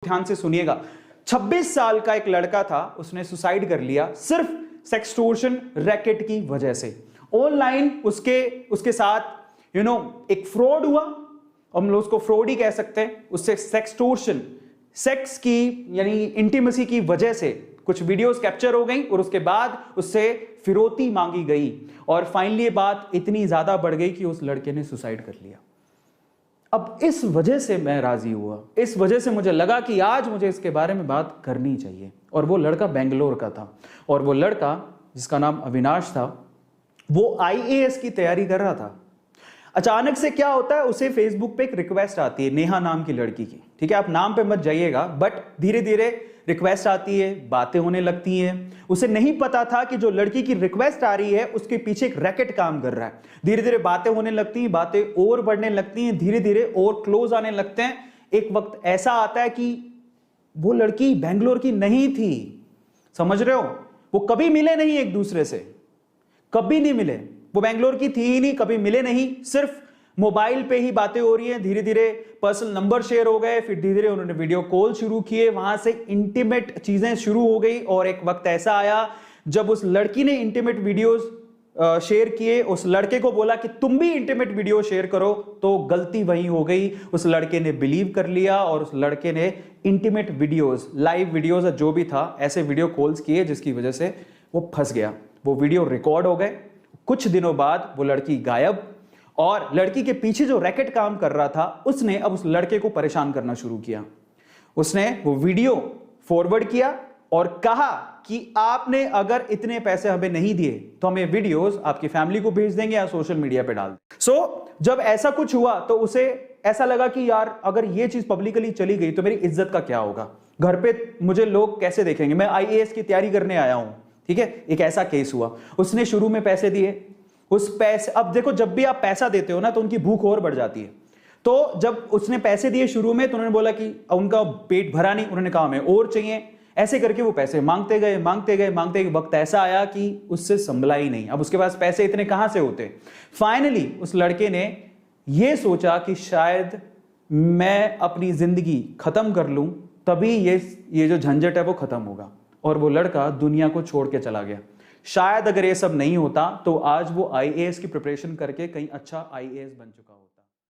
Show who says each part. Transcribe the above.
Speaker 1: ध्यान से सुनिएगा। 26 साल का एक लड़का था, उसने सुसाइड कर लिया सिर्फ सेक्सटोर्शन रैकेट की वजह से। ऑनलाइन उसके साथ एक फ्रॉड हुआ, हम लोग उसको फ्रॉड ही कह सकते हैं। उससे सेक्सटोर्शन, सेक्स की यानी इंटीमेसी की वजह से कुछ वीडियोस कैप्चर हो गई और उसके बाद उससे फिरौती मांगी गई और फाइनली ये बात इतनी ज्यादा बढ़ गई कि उस लड़के ने सुसाइड कर लिया। अब इस वजह से मैं राजी हुआ, इस वजह से मुझे लगा कि आज मुझे इसके बारे में बात करनी चाहिए। और वो लड़का बेंगलोर का था और वो लड़का जिसका नाम अविनाश था, वो आईएएस की तैयारी कर रहा था। अचानक से क्या होता है, उसे फेसबुक पे एक रिक्वेस्ट आती है नेहा नाम की लड़की की। ठीक है, आप नाम पे मत जाइएगा, बट धीरे धीरे रिक्वेस्ट आती है, बातें होने लगती हैं। उसे नहीं पता था कि जो लड़की की रिक्वेस्ट आ रही है उसके पीछे एक रैकेट काम कर रहा है। धीरे धीरे बातें होने लगती हैं, बातें और बढ़ने लगती हैं, धीरे धीरे और क्लोज आने लगते हैं। एक वक्त ऐसा आता है कि वो लड़की बेंगलोर की नहीं थी, समझ रहे हो, वो कभी मिले नहीं एक दूसरे से, कभी नहीं मिले। वो बेंगलोर की थी ही नहीं, कभी मिले नहीं, सिर्फ मोबाइल पे ही बातें हो रही हैं। धीरे धीरे पर्सनल नंबर शेयर हो गए, फिर धीरे धीरे उन्होंने वीडियो कॉल शुरू किए, वहां से इंटीमेट चीजें शुरू हो गई। और एक वक्त ऐसा आया जब उस लड़की ने इंटीमेट वीडियोस शेयर किए, उस लड़के को बोला कि तुम भी इंटीमेट वीडियो शेयर करो, तो गलती वही हो गई। उस लड़के ने बिलीव कर लिया और उस लड़के ने इंटीमेट वीडियोस, लाइव वीडियोस जो भी था, ऐसे वीडियो कॉल्स किए जिसकी वजह से वो फंस गया। वो वीडियो रिकॉर्ड हो गए। कुछ दिनों बाद वो लड़की गायब और लड़की के पीछे जो रैकेट काम कर रहा था उसने अब उस लड़के को परेशान करना शुरू किया। उसने वो वीडियो फॉरवर्ड किया और कहा कि आपने अगर इतने पैसे हमें नहीं दिए तो हम ये वीडियोस आपकी फैमिली को भेज देंगे या सोशल मीडिया पे डाल देंगे। सो जब ऐसा कुछ हुआ तो उसे ऐसा लगा कि यार अगर ये चीज पब्लिकली चली गई तो मेरी इज्जत का क्या होगा, घर पे मुझे लोग कैसे देखेंगे, मैं आईएएस की तैयारी करने आया हूं। ठीक है, एक ऐसा केस हुआ। उसने शुरू में पैसे दिए, उस पैसे, अब देखो जब भी आप पैसा देते हो ना तो उनकी भूख और बढ़ जाती है। तो जब उसने पैसे दिए शुरू में तो उन्होंने बोला कि उनका पेट भरा नहीं, उन्होंने कहा हमें और चाहिए। ऐसे करके वो पैसे मांगते गए मांगते गए मांगते गए, वक्त ऐसा आया कि उससे संभला ही नहीं। अब उसके पास पैसे इतने कहां से होते। फाइनली उस लड़के ने यह सोचा कि शायद मैं अपनी जिंदगी खत्म कर लूं, तभी ये जो झंझट है वो खत्म होगा। और वो लड़का दुनिया को छोड़ के चला गया। शायद अगर ये सब नहीं होता तो आज वो आईएएस की प्रिपरेशन करके कहीं अच्छा आईएएस बन चुका होता।